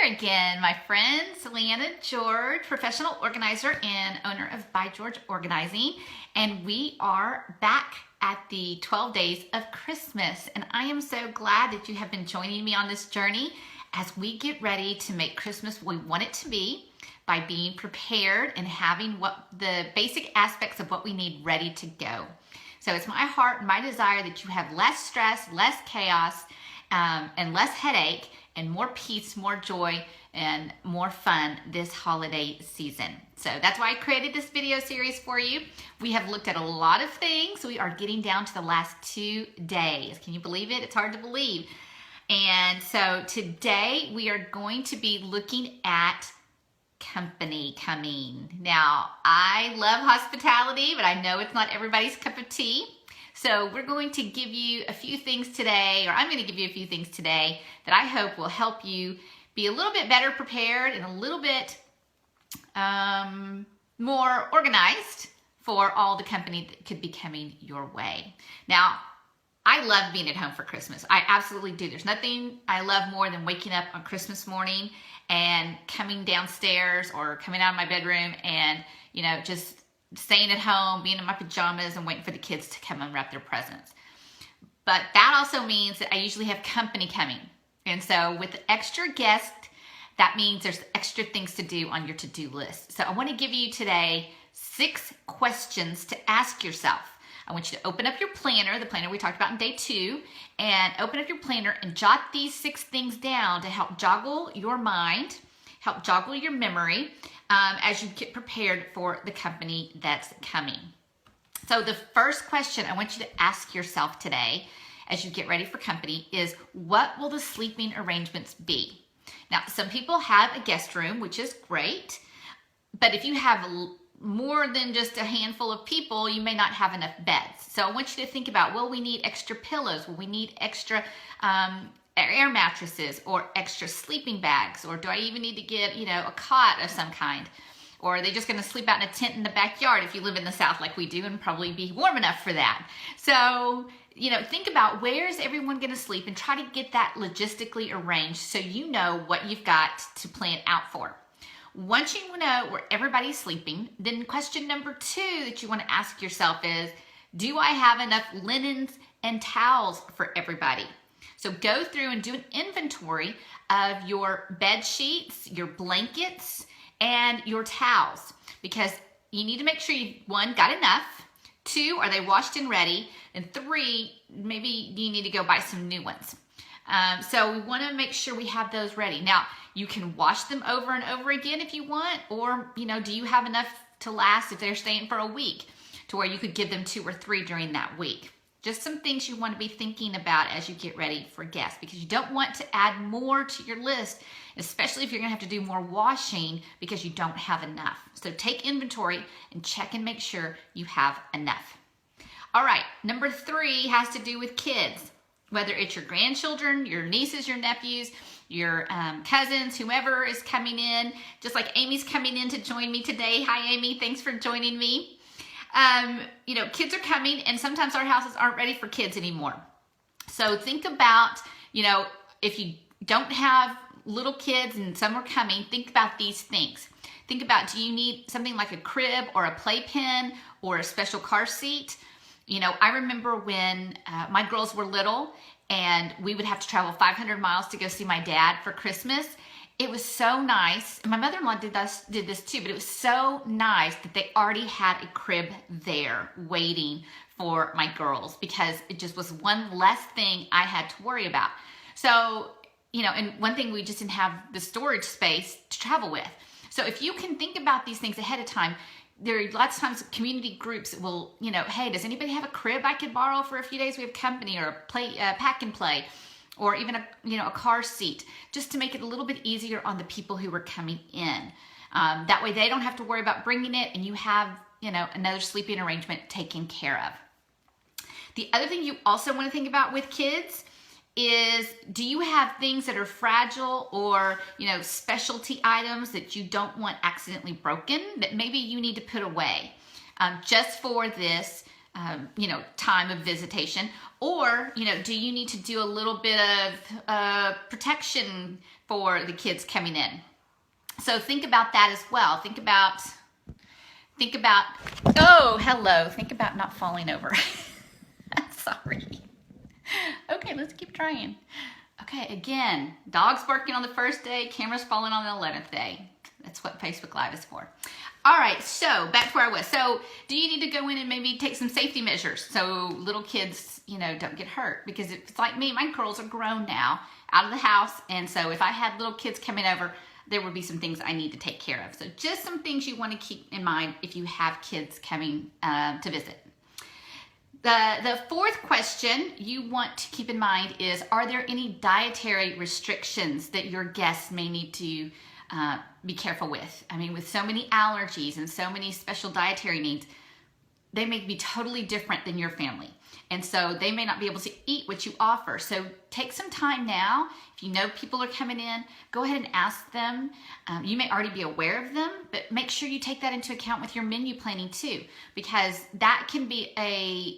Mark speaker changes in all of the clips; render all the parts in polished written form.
Speaker 1: again, my friends. Leanna George, professional organizer and owner of By George Organizing. And we are back at the 12 days of Christmas. And I am so glad that you have been joining me on this journey as we get ready to make Christmas what we want it to be by being prepared and having what the basic aspects of what we need ready to go. So it's my heart and my desire that you have less stress, less chaos, and less headache, and more peace, more joy, and more fun this holiday season. So that's why I created this video series for you. We have looked at a lot of things. We are getting down to the last 2 days. Can you believe it? It's hard to believe. And so today we are going to be looking at company coming. Now, I love hospitality, but I know it's not everybody's cup of tea. So we're going to give you a few things today, or I'm going to give you a few things today that I hope will help you be a little bit better prepared and a little bit more organized for all the company that could be coming your way. Now, I love being at home for Christmas. I absolutely do. There's nothing I love more than waking up on Christmas morning and coming downstairs or coming out of my bedroom and, just staying at home, being in my pajamas and waiting for the kids to come and wrap their presents. But that also means that I usually have company coming. And so with extra guests, that means there's extra things to do on your to-do list. So I want to give you today 6 questions to ask yourself. I want you to open up your planner, the planner we talked about in day 2, and open up your planner and jot these 6 things down to help joggle your mind, help joggle your memory as you get prepared for the company that's coming. So the first question I want you to ask yourself today as you get ready for company is, what will the sleeping arrangements be? Now, some people have a guest room, which is great, but if you have more than just a handful of people, you may not have enough beds. So I want you to think about, will we need extra pillows? Will we need extra air mattresses or extra sleeping bags? Or do I even need to get, a cot of some kind? Or are they just going to sleep out in a tent in the backyard if you live in the South like we do and probably be warm enough for that? So, think about where's everyone going to sleep and try to get that logistically arranged so you know what you've got to plan out for. Once you know where everybody's sleeping, then question number 2 that you want to ask yourself is, do I have enough linens and towels for everybody? So go through and do an inventory of your bed sheets, your blankets, and your towels, because you need to make sure you, 1, got enough, 2, are they washed and ready, and 3, maybe you need to go buy some new ones. So we want to make sure we have those ready. Now, you can wash them over and over again if you want, or, do you have enough to last if they're staying for a week to where you could give them 2 or 3 during that week? Just some things you want to be thinking about as you get ready for guests, because you don't want to add more to your list, especially if you're going to have to do more washing because you don't have enough. So take inventory and check and make sure you have enough. All right, number 3 has to do with kids. Whether it's your grandchildren, your nieces, your nephews, your cousins, whomever is coming in, just like Amy's coming in to join me today. Hi, Amy. Thanks for joining me. Kids are coming, and sometimes our houses aren't ready for kids anymore. So think about, if you don't have little kids and some are coming, think about these things. Think about, do you need something like a crib or a playpen or a special car seat? I remember when my girls were little and we would have to travel 500 miles to go see my dad for Christmas. It was so nice, and my mother-in-law did this too, but it was so nice that they already had a crib there waiting for my girls, because it just was one less thing I had to worry about. So, and one thing, we just didn't have the storage space to travel with. So if you can think about these things ahead of time, there are lots of times community groups will, hey, does anybody have a crib I could borrow for a few days? We have company, or a pack and play, or even a car seat, just to make it a little bit easier on the people who are coming in. That way they don't have to worry about bringing it, and you have, another sleeping arrangement taken care of. The other thing you also want to think about with kids is, do you have things that are fragile or, specialty items that you don't want accidentally broken that maybe you need to put away just for this time of visitation? Or, do you need to do a little bit of protection for the kids coming in? So think about that as well. Think about, oh, hello. Think about not falling over. Sorry. Okay, let's keep trying. Okay, again, dogs barking on the first day, cameras falling on the 11th day. That's what Facebook Live is for. All right, so back to where I was. So do you need to go in and maybe take some safety measures so little kids, don't get hurt? Because if it's like me, my girls are grown now, out of the house. And so if I had little kids coming over, there would be some things I need to take care of. So just some things you want to keep in mind if you have kids coming to visit. The fourth question you want to keep in mind is, are there any dietary restrictions that your guests may need to be careful with? I mean, with so many allergies and so many special dietary needs, they may be totally different than your family. And so they may not be able to eat what you offer. So take some time now. If you know people are coming in, go ahead and ask them. You may already be aware of them, but make sure you take that into account with your menu planning too, because that can be a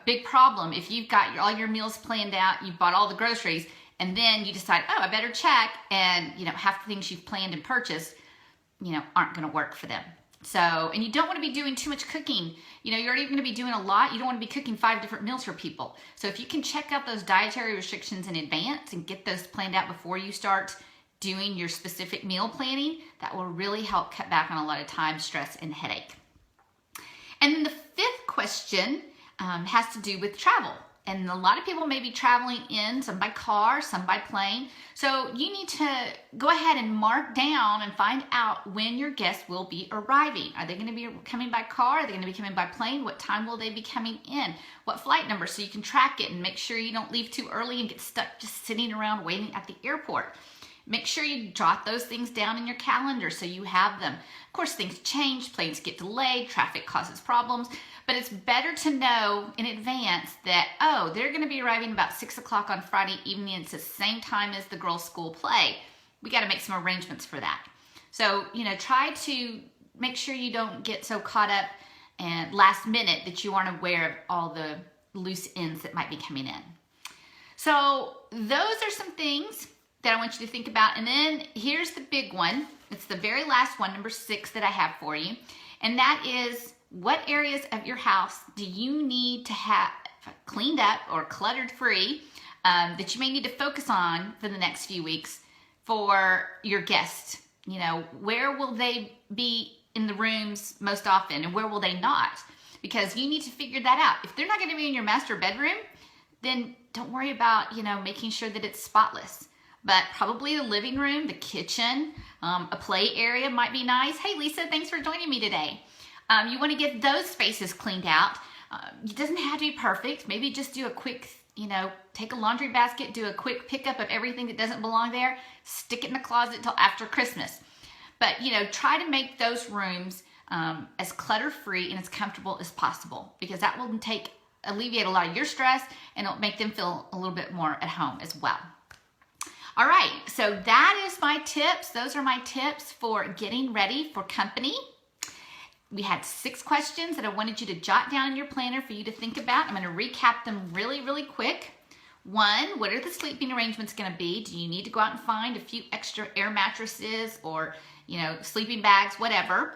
Speaker 1: big problem. If you've got all your meals planned out, you've bought all the groceries, and then you decide, oh, I better check, and half the things you've planned and purchased, aren't going to work for them. So, and you don't want to be doing too much cooking. You're already going to be doing a lot. You don't want to be cooking 5 different meals for people. So if you can check out those dietary restrictions in advance and get those planned out before you start doing your specific meal planning, that will really help cut back on a lot of time, stress, and headache. And then the fifth question has to do with travel. And a lot of people may be traveling in, some by car, some by plane. So you need to go ahead and mark down and find out when your guests will be arriving. Are they going to be coming by car? Are they going to be coming by plane? What time will they be coming in? What flight number? So you can track it and make sure you don't leave too early and get stuck just sitting around waiting at the airport. Make sure you jot those things down in your calendar so you have them. Of course, things change, planes get delayed, traffic causes problems, but it's better to know in advance that, oh, they're going to be arriving about 6 o'clock on Friday evening. It's the same time as the girls' school play. We got to make some arrangements for that. So, try to make sure you don't get so caught up and last minute that you aren't aware of all the loose ends that might be coming in. So those are some things that I want you to think about. And then here's the big one. It's the very last one, number 6 that I have for you. And that is, what areas of your house do you need to have cleaned up or cluttered free that you may need to focus on for the next few weeks for your guests? Where will they be in the rooms most often and where will they not? Because you need to figure that out. If they're not going to be in your master bedroom, then don't worry about, making sure that it's spotless. But probably the living room, the kitchen, a play area might be nice. Hey, Lisa, thanks for joining me today. You want to get those spaces cleaned out. It doesn't have to be perfect. Maybe just do a quick, take a laundry basket, do a quick pickup of everything that doesn't belong there, stick it in the closet till after Christmas. But, try to make those rooms as clutter-free and as comfortable as possible, because that will alleviate a lot of your stress, and it'll make them feel a little bit more at home as well. All right, so that is my tips. Those are my tips for getting ready for company. We had 6 questions that I wanted you to jot down in your planner for you to think about. I'm going to recap them really, really quick. 1, what are the sleeping arrangements going to be? Do you need to go out and find a few extra air mattresses or, sleeping bags, whatever?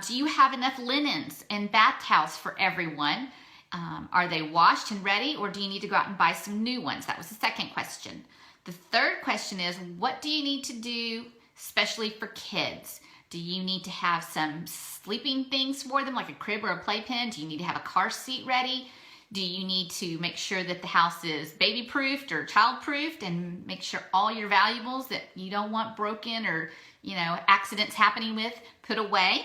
Speaker 1: Do you have enough linens and bath towels for everyone? Are they washed and ready, or do you need to go out and buy some new ones? That was the second question. The third question is, what do you need to do, especially for kids? Do you need to have some sleeping things for them, like a crib or a playpen? Do you need to have a car seat ready? Do you need to make sure that the house is baby-proofed or child-proofed, and make sure all your valuables that you don't want broken or, accidents happening with, put away?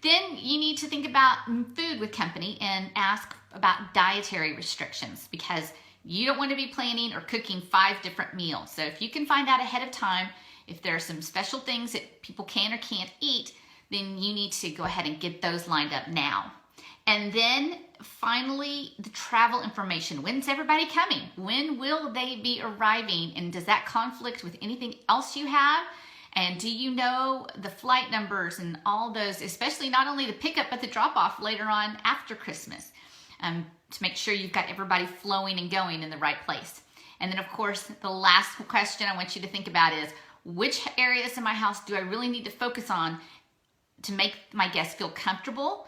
Speaker 1: Then you need to think about food with company and ask about dietary restrictions, because you don't want to be planning or cooking 5 different meals. So if you can find out ahead of time if there are some special things that people can or can't eat, then you need to go ahead and get those lined up now. And then finally, the travel information. When's everybody coming? When will they be arriving? And does that conflict with anything else you have? And do you know the flight numbers and all those, especially not only the pickup, but the drop off later on after Christmas, to make sure you've got everybody flowing and going in the right place. And then of course, the last question I want you to think about is, which areas in my house do I really need to focus on to make my guests feel comfortable,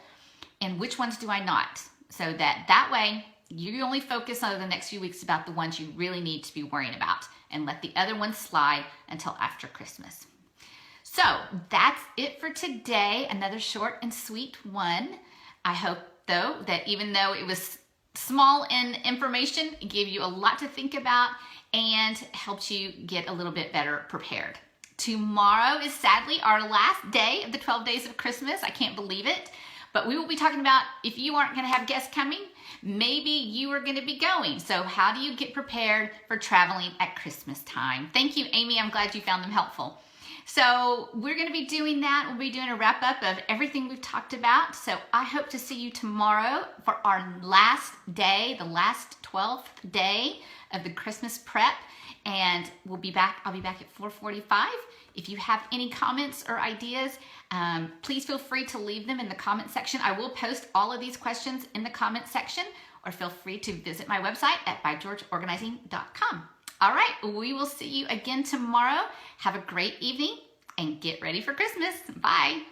Speaker 1: and which ones do I not? So that way you only focus on the next few weeks about the ones you really need to be worrying about, and let the other ones slide until after Christmas. So that's it for today. Another short and sweet one. I hope though that even though it was small in information, it gave you a lot to think about and helped you get a little bit better prepared. Tomorrow is sadly our last day of the 12 days of Christmas. I can't believe it. But we will be talking about, if you aren't going to have guests coming, maybe you are going to be going. So how do you get prepared for traveling at Christmas time? Thank you, Amy. I'm glad you found them helpful. So we're going to be doing that. We'll be doing a wrap up of everything we've talked about. So I hope to see you tomorrow for our last day, the last 12th day of the Christmas prep. And we'll be back. I'll be back at 4:45. If you have any comments or ideas, please feel free to leave them in the comment section. I will post all of these questions in the comment section, or feel free to visit my website at bygeorgeorganizing.com. All right, we will see you again tomorrow. Have a great evening and get ready for Christmas. Bye.